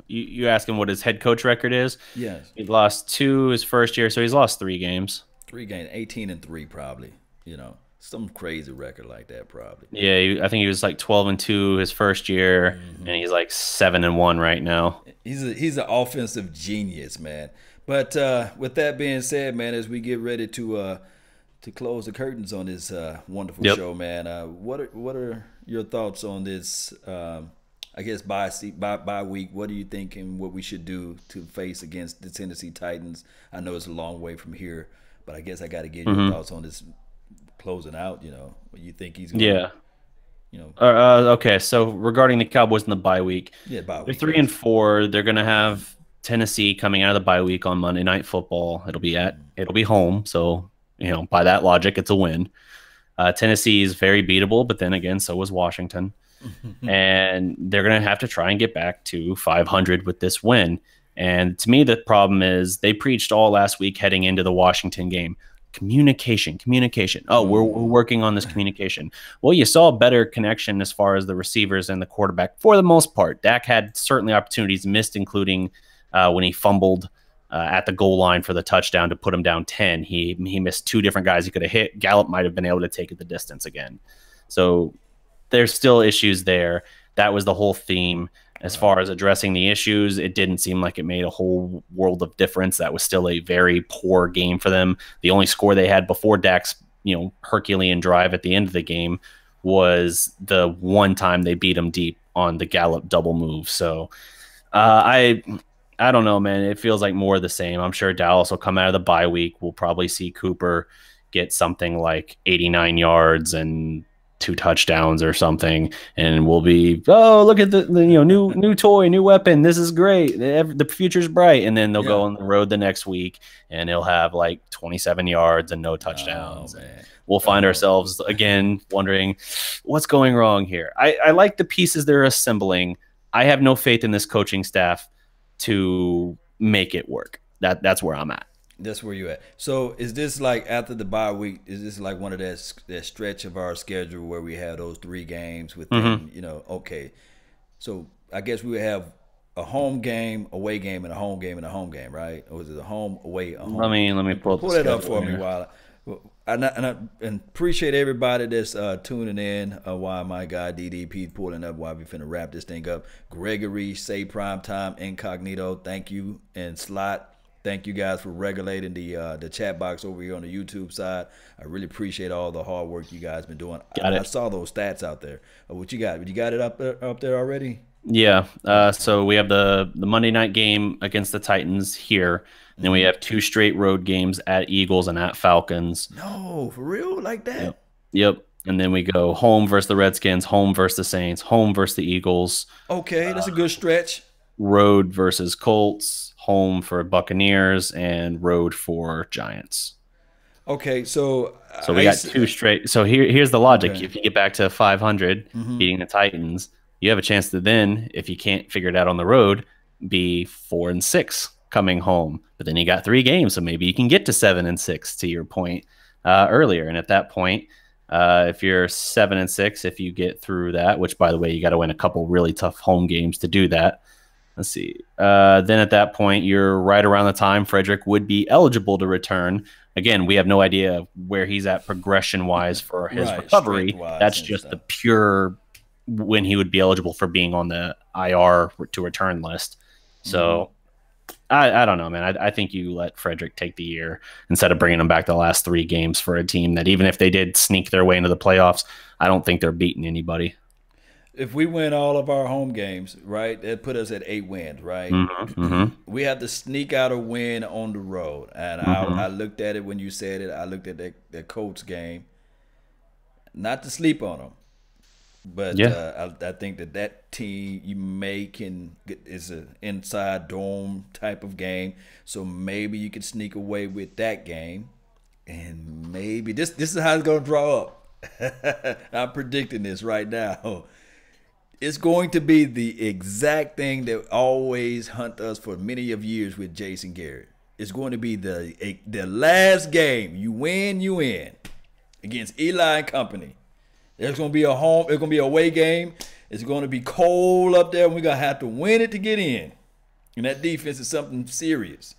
you ask him what his head coach record is. Yes. He lost 2 his first year, so he's lost 3 games. 3 games, 18-3 probably. Some crazy record like that probably. Yeah, I think he was like 12-2 his first year, and he's like 7-1 right now. He's an offensive genius, man. But with that being said, man, as we get ready to close the curtains on this wonderful show, man, what are your thoughts on this? I guess by week, what do you think and what we should do to face against the Tennessee Titans? I know it's a long way from here, but I guess I got to get your thoughts on this closing out. What you think he's going to, okay, so regarding the Cowboys in the bye week, bye week, they're 3-4. They're going to have Tennessee coming out of the bye week on Monday Night Football. It'll be home, so by that logic, it's a win. Tennessee is very beatable, but then again, so was Washington. And they're going to have to try and get back to 500 with this win. And to me, the problem is they preached all last week heading into the Washington game. Communication. Oh, we're working on this communication. Well, you saw a better connection as far as the receivers and the quarterback for the most part. Dak had certainly opportunities missed, including when he fumbled at the goal line for the touchdown to put him down 10. He missed 2 different guys he could have hit. Gallup might have been able to take it the distance again. So there's still issues there. That was the whole theme. As far as addressing the issues, it didn't seem like it made a whole world of difference. That was still a very poor game for them. The only score they had before Dak's Herculean drive at the end of the game was the one time they beat him deep on the Gallup double move. So I don't know, man. It feels like more of the same. I'm sure Dallas will come out of the bye week. We'll probably see Cooper get something like 89 yards and 2 touchdowns or something, and we'll be, oh, look at the new toy, new weapon. This is great. The future's bright. And then they'll go on the road the next week, and he'll have like 27 yards and no touchdowns. Oh, we'll find ourselves again wondering what's going wrong here. I like the pieces they're assembling. I have no faith in this coaching staff to make it work. That's where I'm at. That's where you at. So is this like after the bye week? Is this like one of that stretch of our schedule where we have those 3 games within? Okay. So I guess we would have a home game, away game, and a home game and a home game, right? Or is it a home, away, a home? Let me pull it up for me while. And appreciate everybody that's tuning in while my guy DDP pulling up while we finna wrap this thing up. Gregory, Say Prime Time, Incognito, thank you, and Slot. Thank you guys for regulating the chat box over here on the YouTube side. I really appreciate all the hard work you guys been doing. I saw those stats out there. What you got? You got it up there already? Yeah. So we have the Monday night game against the Titans here. And then we have 2 straight road games at Eagles and at Falcons. No, for real? Like that? Yep. And then we go home versus the Redskins, home versus the Saints, home versus the Eagles. Okay, that's a good stretch. Road versus Colts, home for Buccaneers, and road for Giants. Okay, so we got 2 straight. So here's the logic. Okay. If you get back to 500, beating the Titans, you have a chance to then, if you can't figure it out on the road, be 4-6 coming home. But then you got 3 games, so maybe you can get to 7-6 to your point earlier. And at that point, if you're 7-6, if you get through that, which by the way, you got to win a couple really tough home games to do that. Let's see. Then at that point, you're right around the time Frederick would be eligible to return. Again, we have no idea where he's at progression-wise for his recovery. That's just the pure when he would be eligible for being on the IR to return list. So I don't know, man. I think you let Frederick take the year instead of bringing him back the last 3 games for a team that even if they did sneak their way into the playoffs, I don't think they're beating anybody. If we win all of our home games, right, that put us at 8 wins, right? We have to sneak out a win on the road. And I looked at it when you said it. I looked at that Colts game. Not to sleep on them. But I think that team you is an inside dome type of game. So maybe you could sneak away with that game. And maybe this is how it's going to draw up. I'm predicting this right now. It's going to be the exact thing that always hunt us for many of years with Jason Garrett. It's going to be the last game. You win against Eli and company. There's going to be a home. It's going to be a away game. It's going to be cold up there, and we're going to have to win it to get in. And that defense is something serious.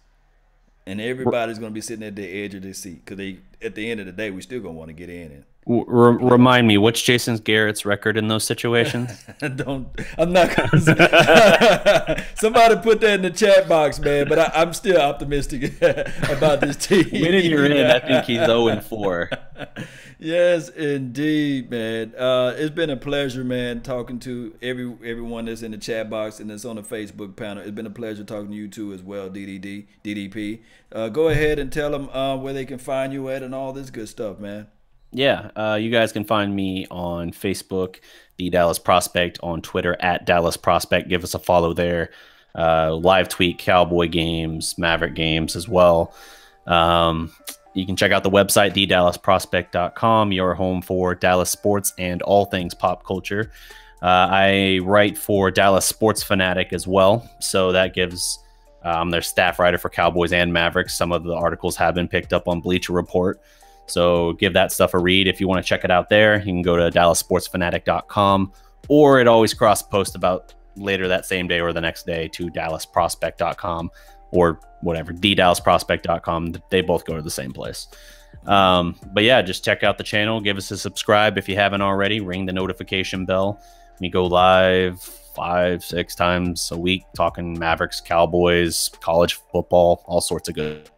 And everybody's going to be sitting at the edge of their seat because at the end of the day, we still going to want to get in. Remind me, what's Jason Garrett's record in those situations? I'm not going to. Somebody put that in the chat box, man. But I'm still optimistic about this team. Winning you're in, I think he's 0-4. Yes, indeed, man. It's been a pleasure, man, talking to everyone that's in the chat box and that's on the Facebook panel. It's been a pleasure talking to you too as well, DDP. Go ahead and tell them where they can find you at and all this good stuff, man. Yeah, you guys can find me on Facebook, The Dallas Prospect, on Twitter, @Dallas Prospect. Give us a follow there. Live tweet Cowboy games, Maverick games as well. You can check out the website, thedallasprospect.com, your home for Dallas sports and all things pop culture. I write for Dallas Sports Fanatic as well, so that gives their staff writer for Cowboys and Mavericks. Some of the articles have been picked up on Bleacher Report. So give that stuff a read. If you want to check it out there, you can go to DallasSportsFanatic.com, or it always cross-post about later that same day or the next day to DallasProspect.com or whatever, TheDallasProspect.com. They both go to the same place. But yeah, just check out the channel. Give us a subscribe if you haven't already. Ring the notification bell. We go live 5-6 times a week talking Mavericks, Cowboys, college football, all sorts of good.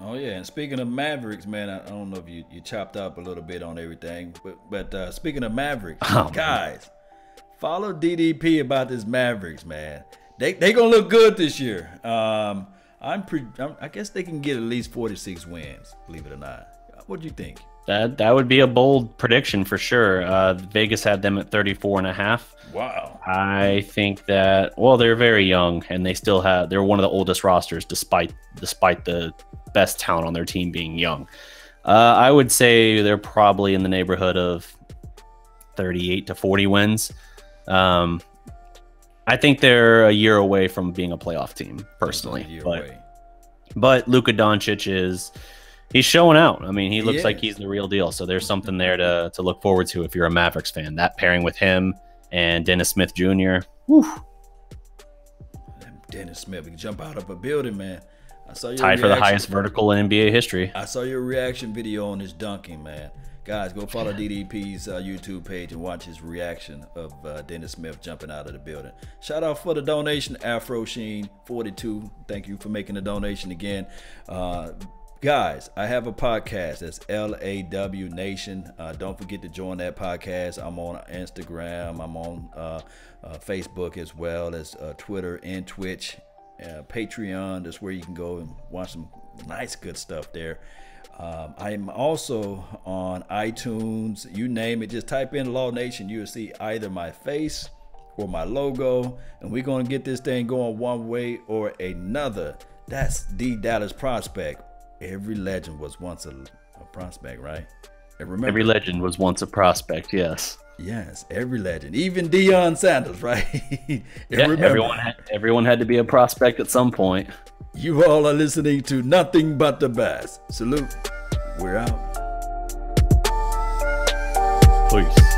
Oh yeah, and speaking of Mavericks, man, I don't know if you chopped up a little bit on everything, but speaking of Mavericks, guys, follow DDP about this Mavericks, man. They gonna look good this year. I guess they can get at least 46 wins, believe it or not. What do you think? That would be a bold prediction for sure. Vegas had them at 34.5. Wow. I think that, well, they're very young and they're one of the oldest rosters despite the best talent on their team being young. I would say they're probably in the neighborhood of 38 to 40 wins. I think they're a year away from being a playoff team, personally. But Luka Doncic he's showing out. I mean, he looks like he's the real deal. So there's something there to look forward to if you're a Mavericks fan. That pairing with him and Dennis Smith Jr. Whew. Dennis Smith, we can jump out of a building, man. I saw your tied for the highest vertical in NBA history. I saw your reaction video on his dunking, man. Guys, go follow DDP's YouTube page and watch his reaction of Dennis Smith jumping out of the building. Shout out for the donation, Afro Sheen 42. Thank you for making the donation again. Guys, I have a podcast. That's LAW Nation. Don't forget to join that podcast. I'm on Instagram. I'm on Facebook as well as Twitter and Twitch. Patreon, that's where you can go and watch some nice, good stuff there. I am also on iTunes. You name it. Just type in Law Nation. You'll see either my face or my logo. And we're going to get this thing going one way or another. That's the Dallas Prospect. Every legend was once a prospect, right? And remember, every legend was once a prospect, yes. Yes, every legend. Even Deion Sanders, right? Yeah, everyone had to be a prospect at some point. You all are listening to Nothing But the Best. Salute. We're out. Peace.